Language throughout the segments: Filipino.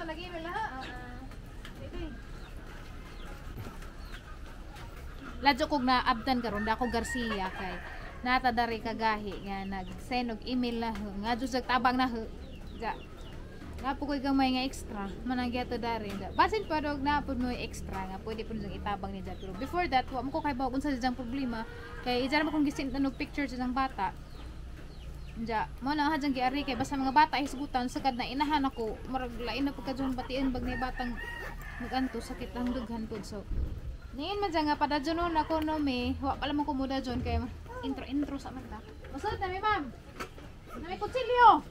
ta lagi wala ha. Ladyo kog na abdan karon dako Garcia kay nata dari kagahi nga nag-send og email na nga jud tabang na ga napo koy gamay nga extra manangya to dari ga basin pa dog napod mo extra nga pwede pud itabang ni ja pero before that wa mo ko kay bawon sa jang problema kay ija mo kung gisin tanog picture sa jang bata ja mo na ha jang giari kay basta mga bata hisgutan sagad na inahan ako murag lain na pagka jung batiin bag ni batang maganto sakit ang dughan pud so Niin man dyan nga, padadyonon ako no me. Huwag pala mong kumuda dyan kaya intro sa mata. Masod na may ma'am. Na may kutsilyo.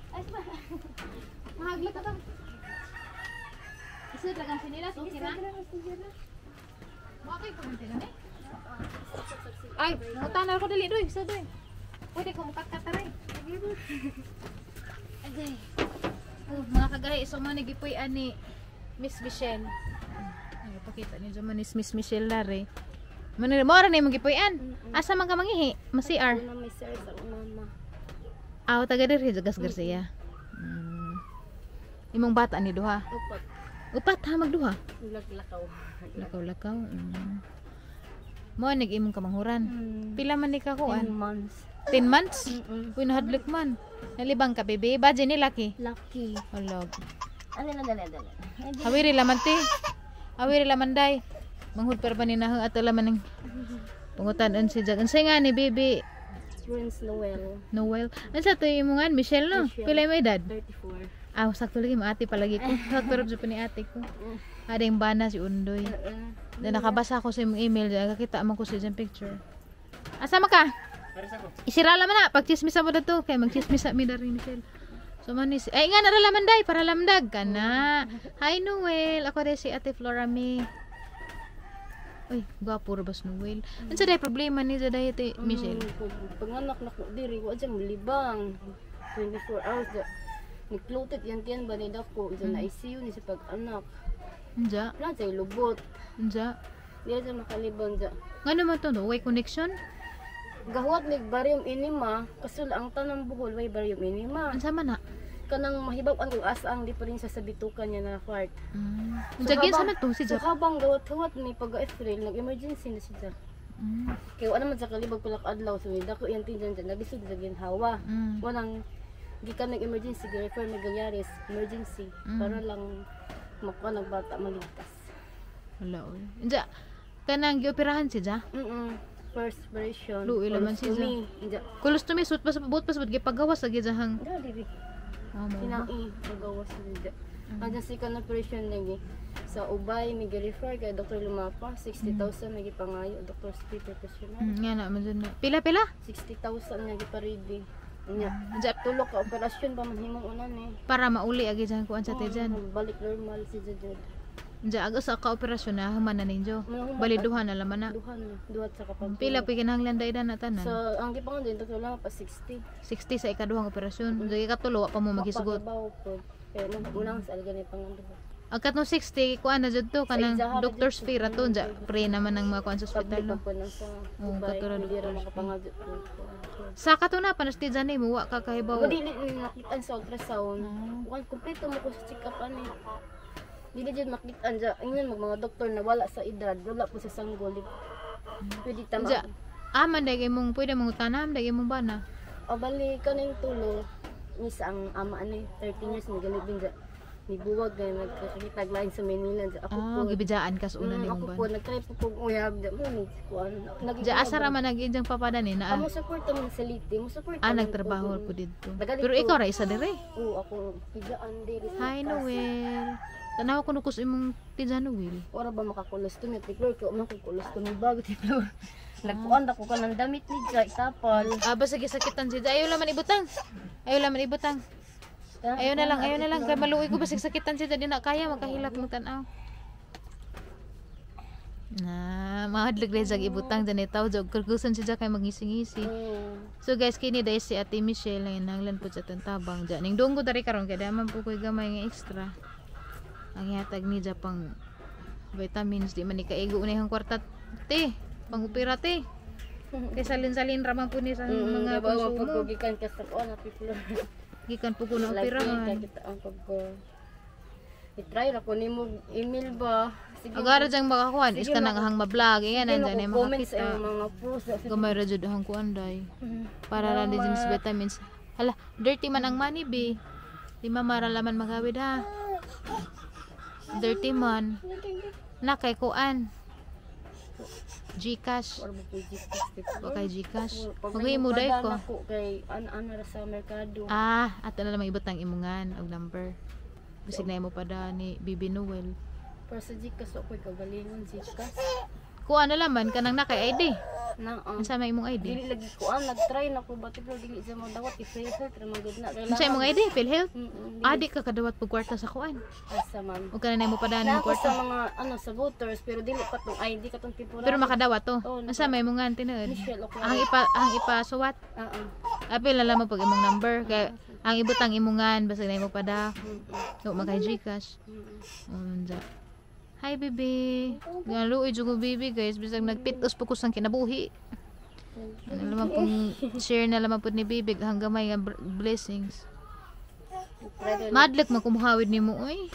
Mahaglit na tam. Masod lang ang sinilas. Okay na? Bakit kumunti na eh? Ay, nangutan ako dali doy. Sa doy. Pwede ko mukat-kat na rin. Agay. Mga kagahi. So mga nagipoy ani Miss Michelle. Pakita niyo dyan manis Miss Michelle Lare. Mora na yung magipuyan. Asa man ka mangihi? Masiar? Una may sir sa mama. Aw, taga diri Gas Garcia. Imong bata ni duha. Upat. Upat ha magduha. Lakaw. Lakaw. Mo nag-imong kamanghuran. Pila man ni ka 10 kuan? months. 10 months? Uy nahadlok man. Nalibang ka bebe. Baje ni laki. Lucky. Hello. Ano na dala. Hawiri laman ti. Hawiri laman day. Manghud per ba ni na ato laman ng pangutan-an si Jag. Unsay nga ni bebe? Prince Noel. Noel. Unsa to imong nga Michelle no? Michelle. Pila may edad? 34. Ah, sakto lagi mo ate palagi ko. Sakto ra pa ni ate ko. Ading bana si Undoy. Na nakabasa ko sa imong email, nakakita man ko sa iyang picture. Asa man ka? Isira laman na pag chismis mo dato kay mag-chismis mi dari Michelle. So manis. Ay nga nara laman day para lamdag ka na. Hi Noel, ako rin si Ate Flora May. Uy, gwapo ra bas Noel. Unsa day problema ni sa day ate Michelle? Panganak na ko diri wa dyan malibang. 24 hours da. Naglutot yan tiyan ba ni dako sa na ICU ni sa pag-anak. Unja? Plan sa lubot. Unja? Di sa makalibang da. Ngano man to no? Way connection? Gahuat mig barium inima, kasul ang tanang buhol way barium inima. Unsa man na? Kanang mahibag-an kung asa ang diferensya sa bitukan niya na part. Unsa gid sa man to si So Jak? habang gawat-gawat ni pag-April, nag-emergency na siya. Kaya wala man sa kalibag pala adlaw so dako yan tinjan dyan nagisod sa ginhawa. Wanang gikan nag-emergency gi-refer ni Galyares emergency para lang makuha ng bata maligtas. Wala oy. Unja kanang gioperahan si Jak? First version. Luoy laman si Jak. Colostomy sud pa sa pabot pa sa gipagawas lagi jahang. Dali. Oh, mo. Kinai magawas nila. Ang second operation lagi sa Ubay may refer kay Dr. Lumapa 60,000 may gipangayo Dr. Speed professional. Nga na man dun. Pila? 60,000 nga gipa-ready. Nya. Unja Tulo ka operasyon pa man himong una ni. para mauli agi jahang kuan sa tiyan. Balik normal si Jajad. Unja aga sa ka operasyon na human na ninyo. Baliduhan na laman na. Duhat sa kapag. Pila pa kinahanglan daydan na tanan. So ang gipangon din Dr. Lumapa 60. 60 sa ikaduhang operasyon. Dagi katulo wa pa mo maghisgot. Mapagabaw po. Pero unang sa alga ni panganduha. Ang katong 60 kuan na jud to kanang doctor's fee ra to unja pre naman ng mga kuan sa ospital no. Po nang sa Oo, Ubay. katulad Hindi ra Dr. makapangadyo po. Sa katuna panastidyan ni mo wa ka kahibaw. Dili ni nakita sa ultrasound. Kuan kompleto mo ko sa check-up ani. Dili jud makita anja ingon mga doktor na wala sa edad, wala po sa sanggol. Pwede tama. Unja aman dagay mong pwede mong tanam dagay mong bana. O bali kaning tulo ni sa ang ama ani 13 years ni gali din ni buwag na nagkakita lain sa Manila ako po gibijaan kas una ni ako mong po bana. nagtry po kung uyab da mo ni kuan Ja asa ra man nag-injang papada ni na. mo support man sa liti mo support Nagtrabaho po dito. Pero ikaw ra isa dire. oo ako pigaan diri Hi Noel. Tanaw ko nukus imong tijan Noel. ora ba makakulos to ni tiklor ko makukulos to ni bago tiklor nagkuan ko kanang damit ni ja itapal Aba sige sakitan si ayaw laman ibutang. Ayaw na lang kay maluoy ko basig sakitan si di na kaya magkahilak mo tan-aw. Na mahadlog rin sa ibutang dyan itaw jog kurgusan siya kay magngisi-ngisi. So guys kini dahil si Ate Michelle lang inanglan po sa tantabang dyan. Ning dunggo dari karon kay daman po ko'y gamay nga extra. Ang ihatag ni dyan pang vitamins di man ni kaigo unahang kwarta te pang opera te. Kay salin-salin raman po ni sa mga konsumo. pagpugikan ka sa kuan na people Gikan po ko na opera man. kita ang pagko I-try ra ko nimo email ba. Sige. Agara jang makakuan is Sige, kanang hang ma-vlog yan Sige, nandiyan ay comment sa makakita. imong mga post. Gamay ra jud hang kuan day. Para ra din sa vitamins. Hala, dirty man ang money be. Di maralaman magawid ha. Dirty man. Na kay kuan. Gcash. Or mo po Gcash. O kay Gcash. Pag Magay mo day ko. ako kay ano ra sa merkado. At na lang ibot ang imungan og number. Bisig na imo pa da ni Bibi Noel. Para sa Gcash ako kagalingon Gcash. Kuan na laman kanang na kay ID. Na Unsa may imong ID? dili lagi ko nag-try na ko but pero dili sa mo dawat i-filter ra magud na kailangan. Unsa imong ID? PhilHealth? Dili Adi ka kadawat pug kwarta sa kuan. asa man. O kana na imo padaan Na ng ako sa kwarta. mga sa voters pero dili pa tong ID katong temporary. Pero makadawat to. Oo, Unsa may imungan tinuod? Michelle Oclaret. Ang ipasuwat. Apil na lamang pag imong number kay ang ibutang imungan basta na imo pada. O makay Gcash. Unsa? Hi baby. Ngaluoy jud ko baby guys bisag nagpitos po ko sang kinabuhi. Ano naman pong share na lamang po ni Bibig hanggang may nga blessings. Madlek man kumuhawid nimo oy.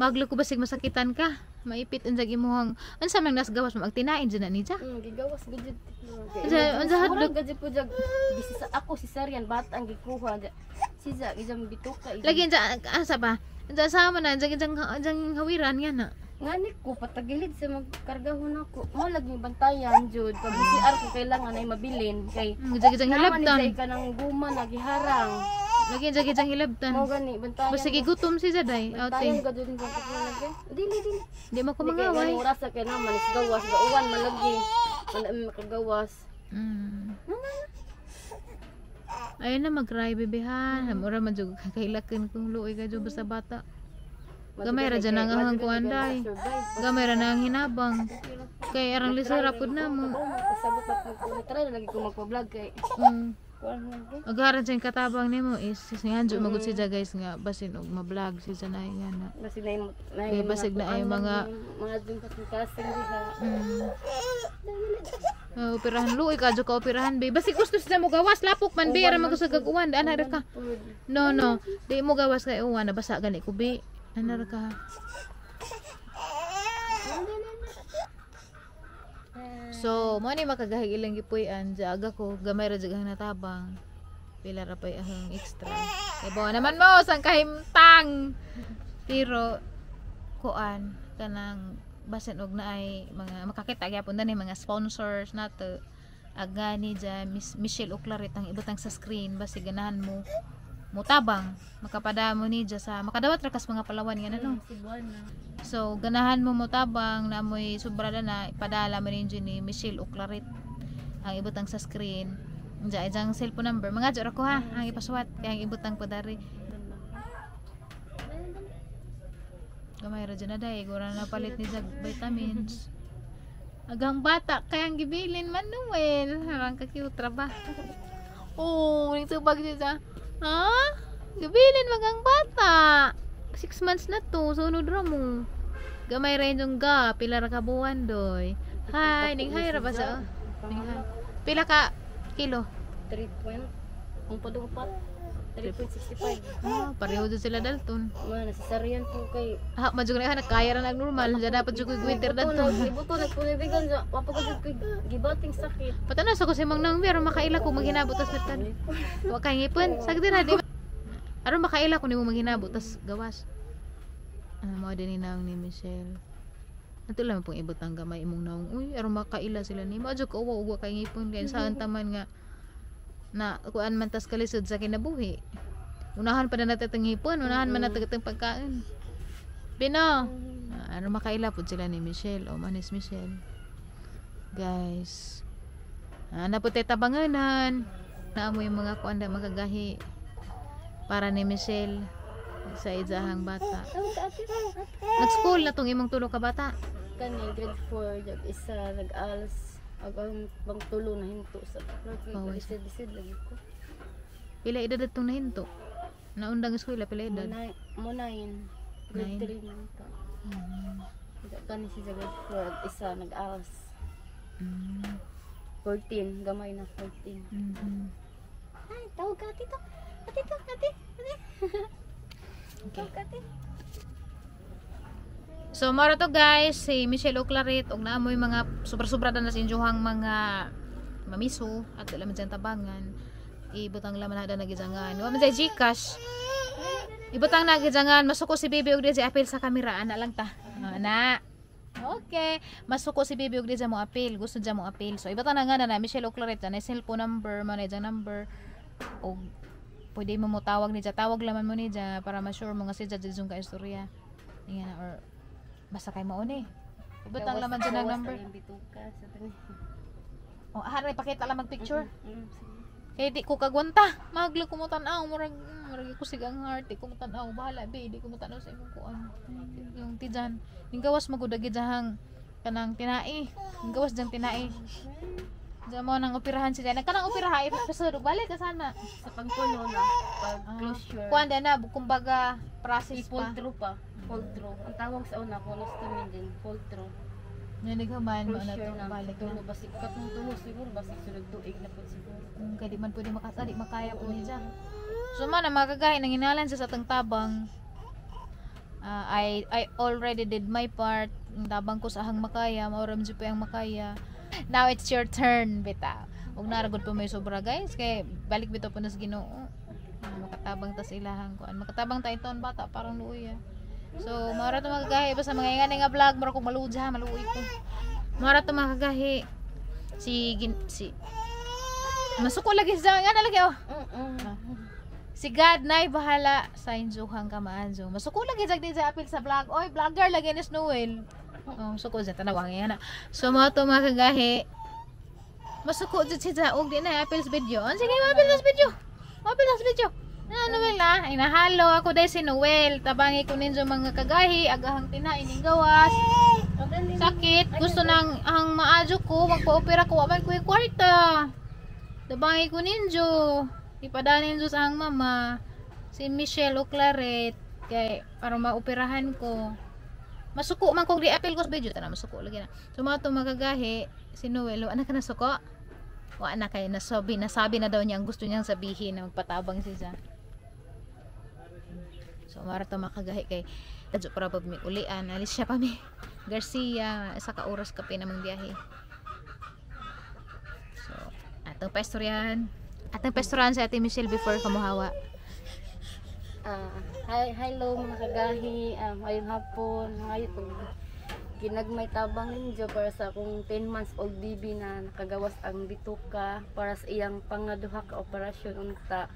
Maglek ko basig masakitan ka. Maipit unjag imuhang unsa man nas gawas mo agtinain dyan na ni ja. Gigawas gud. Unsa hadlok Gadyo po jag bisisa ako si Sarian bata ang gikuha. Siya gijam bituka. lagi dyan asa ba? Dyan sama na dyan hawiran nga na. Ngani ko patagilid sa magkargahon ako. Mo lagi bantayan jud pag CR ko kailangan ay mabilin kay Dyan naman hilabtan. ni ka nang guma nagiharang. Lagi dyan hilabtan. Mo gani bantayan. Basta gigutom si Jaday. Bantayan Outing. ka jud sa lagi. Dili. Di mo ko Di kay mangaway. ngani oras kay naman is gawas gauwan malagi. Wala mi makagawas. Ayun na mag-cry baby ha. Mura man jud kakailakan kung luoy ka jud sa bata. Gamay ra dyan ang ahang kuanday. Gamay ra na ang hinabang. Kay arang lisura pud na mo. Pasabot na ko. Try na lagi ko magpa-vlog kay. Kuan lagi. Agaran sa katabang nimo is singanjo magud si guys nga basin og ma-vlog si Janay nga na. Basig na Kay basig na ay mga dun kasing diha. Operahan luoy ka jud ka operahan be. Basig gusto sila mo gawas lapok man be ara magusag gaguan ana ra ka. No. Di mo gawas kay uwan nabasa gani ko be. Ana ra ka. So, mo ni makagahig ilang gipuy-an aga ko gamay ra jud ang natabang. Pila ra pay ahang extra. Kay bawa naman mo sang kahimtang. Pero kuan kanang basin og naay mga makakita gyapon dani mga sponsors nato. Agani dyan Miss Michelle Oclaret ang ibutang sa screen basi ganahan mo mutabang makapadamo ni dyan sa makadawat ra kas mga Palawan nga no. So, ganahan mo mutabang na amoy sobrada na ipadala mo rin ni Michelle Oclaret ang ibutang sa screen. Diyan ang cellphone number. Mga dyan ako ha, ang ipaswat. Kaya ang ibutang padari. Gamay ra dyan na dahi. Gura na palit ni Zag vitamins. Agang bata, kaya ang gibilin Manuel. Harang ka-cute ra ba? Oo, nito bag dyan. Ha? Gibilin magang bata. 6 months na to, sunod ra mo. Gamay rin yung pila ra ka buwan doy. Hi, ning hi ra ba sa? Pila ka kilo? 3 point. Ang padungpat. 3.65. Pareho dyan sila Dalton. Nasasarian po kay Madyo na kaya ra nag normal. Diyan dapat jud ko winter Dalton. Ibuto nagpulibigan sa wapagod ko gibating sakit. Patanas ako si Mang Nang pero makaila ko maghinabot tas netan. Wa kay ngipon, sagdi ra di. Aron makaila ko nimo maghinabot tas gawas. Mo din ni Michelle. Ato lang pong ibot ang gamay imong naong. Uy, aron makaila sila ni. Madyo ko uwa kay ngipon kay saan taman nga na kuan man tas kalisod sa kinabuhi. Unahan pa na natatang hipon, unahan man natatang pagkain. Bino. Ano makaila pud sila ni Michelle o manis Michelle. Guys. Na po tabanganan. Na mo yung mga kuan da magagahi para ni Michelle sa izahang bata. Nag-school na tong imong tulo ka bata. Kani grade 4 jag isa nag-alas agang bang tulo na hinto sa isid lagi ko. Pila edad atong nahinto? Naundang eskwela pila edad? Mo 9. Grade 3 man ka. Kani si grade 4 isa nag-alas. 14 gamay na 14. Ay, tawag ka tito. Tito, ate. Okay. So mara to guys, si Michelle Oclaret og naamoy mga sobra-sobra na sa injuhang mga mamiso at dala man dyan tabangan. Ibutang laman hada nagizangan. Wa man say Gcash. Ibutang nagizangan, masuko si Bibi og di apil sa kamera ana lang ta. Ana. Okay, masuko si Bibi og di mo apil, gusto dyan mo apil. So ibutang na nga na Michelle Oclaret na cellphone number, man dyan number og pwede mo tawag ni dyan, tawag laman mo ni dyan para ma-sure mo nga si dyan dyan ka istorya. Ingana or basta kay mauni. Ibutang laman dyan ang number. Oh, haray pakita lang mag-picture. Kaya di ko kagwanta. Maglo ko mo tanaw, murag ko sigang heart, di ko mo tanaw, bahala be, di ko mo tanaw sa imong kuan. Yung tijan. Ning gawas magudagi jahang kanang tinai. Ning gawas jang tinai. Diyan mo nang operahan siya. Kanang operaha episode balik ka sana. Sa pagpuno na, pag closure. Kuan na kumbaga process Full pa. through pa. Full through. Ang tawag sa una, colostomy din. Full through. Nanigaman mo na Closure to na. balik Tulo, na. basik kat ng tulo siguro. Basik sunod tuig na po siguro. Kaya di man pwede makasali, makaya po niya. So man, ang magagay, nanginalan sa atang tabang. I already did my part. Ang tabang ko sa ahang makaya, mauram po yung makaya. Now it's your turn, bita. Huwag naragod po may sobra guys. Kaya balik bito po na sa Ginoo. Makatabang ta sa ilahang kuan. Makatabang ta itoon bata, parang luoy. So, mara to magagahi. Basta mga ingani nga vlog, mara kong maluja, maluoy ko. Mara to magagahi. Si masuko lagi sa nga lagi oh. Si God nay bahala sa injuhang kamaanjo. Masuko lagi jagdi sa apil sa vlog. Oy, vlogger lagi ni Noel. Oh, masuko sa tanawang yan. So mo to makagahi. Masuko jud siya og di na apil sa video. Sige, apil sa video. Apil sa video. Ano wala, inahalo ako dai si Noel. Tabangi ko ninyo mga kagahi, agahang tinain ning gawas. Sakit, gusto nang ang maadyo ko, magpa-opera ko, aman ko yung kwarta. Tabangi ko ninyo. Ipadala ninyo sa ang mama, si Michelle Oclaret, kay para maoperahan ko. Masuko man kog di-apil ko sa video, tana masuko lagi na. Sumato magagahi, si Noel, anak ka na suko? O anak kay nasabi na daw niya ang gusto niyang sabihin na magpatabang siya. So mara to makagahi kay dadyo para pag may ulian, alis siya pa mi. Garcia, isa ka oras ka pinamang biyahe. So, atong pestoryan. Atong pestoryan sa Ate Michelle before kamuhawa. Hello mga kagahi. Ngayong hapon, ngayon ginagmay tabang ninyo para sa akong 10 months old baby na nakagawas ang bituka para sa iyang pangaduha ka operasyon unta.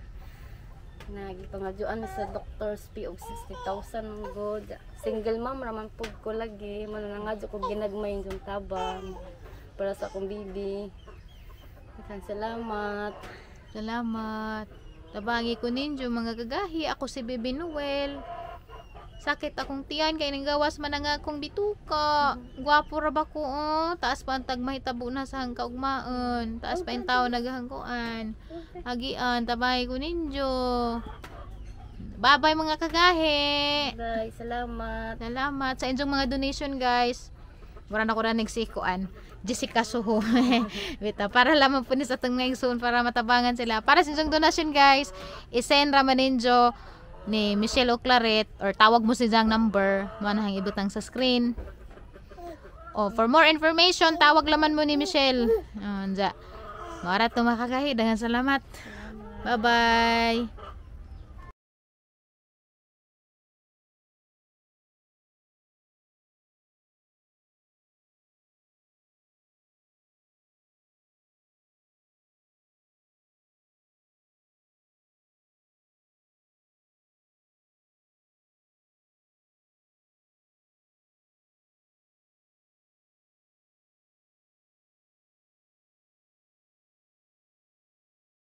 Nagipangadyoan sa doctor's fee og 60,000 god. Single mom raman pud ko lagi, manangadyo ko ginagmay yung tabang para sa akong baby. Salamat. Salamat. Tabangi ko ninyo mga kagahi. Ako si Baby Noel. Sakit akong tiyan kay nang gawas man ang akong bituka. Gwapo ra ba ko oh. Taas pa ang tagmahitabo na sa hangkaugmaan. Taas pa yung tao naghangkuan. Agian, tabangi ko ninyo. Bye-bye mga kagahi. Bye, salamat. Salamat sa inyong mga donation guys. Mura na ko na nagsikuan. Jessica Suho. Bita, para lamang po ni sa itong ngayong soon para matabangan sila. Para sa inyong donation guys, isend raman ninyo ni Michelle Oclaret or tawag mo si Jang number manahang ibutang sa screen. Oh, for more information, tawag laman mo ni Michelle. Anja. Mara to makagahi. Dengan salamat. Bye-bye.